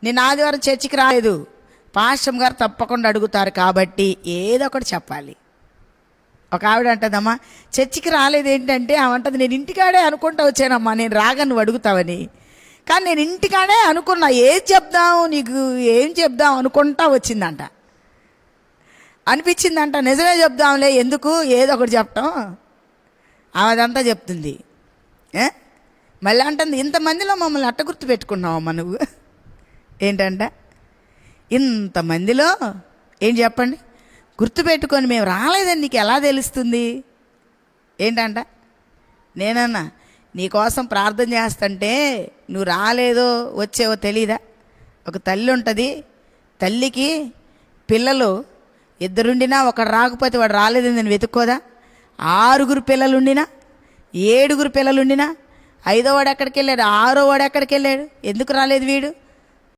నేను ఆదివారం చర్చికి రాలేదు, పాస్టర్ గారు తప్పకుండా అడుగుతారు కాబట్టి ఏదో ఒకటి చెప్పాలి. ఒక ఆవిడ అంటదమ్మా, చర్చికి రాలేదు ఏంటంటే ఆమంటది, నేను ఇంటికాడే అనుకుంటా వచ్చానమ్మా, నేను రాగా నువ్వు అడుగుతావని. కానీ నేను ఇంటికాడే అనుకున్నా, ఏం చెప్దాం నీకు, ఏం చెప్దాం అనుకుంటా వచ్చిందంట, అనిపించిందంట. నిజమే చెప్దాంలే, ఎందుకు ఏదో ఒకటి చెప్పటం, అదంతా చెప్తుంది. మళ్ళీ అంటుంది, ఇంతమందిలో మమ్మల్ని అట్ట గుర్తు పెట్టుకున్నావమ్మా నువ్వు. ఏంటంట, ఇంతమందిలో ఏం చెప్పండి గుర్తుపెట్టుకొని మేము రాలేదని నీకు ఎలా తెలుస్తుంది ఏంటంట. నేనన్నా, నీకోసం ప్రార్థన చేస్తుంటే నువ్వు రాలేదో వచ్చేవో తెలీదా? ఒక తల్లి ఉంటుంది, తల్లికి పిల్లలు ఇద్దరుండినా ఒకడు రాకపోతే వాడు రాలేదని నేను వెతుక్కోదా? 6 పిల్లలుండినా 7 పిల్లలుండినా 5వ వాడు ఎక్కడికి వెళ్ళాడు, 6వ వాడు ఎక్కడికి వెళ్ళాడు, ఎందుకు రాలేదు వీడు?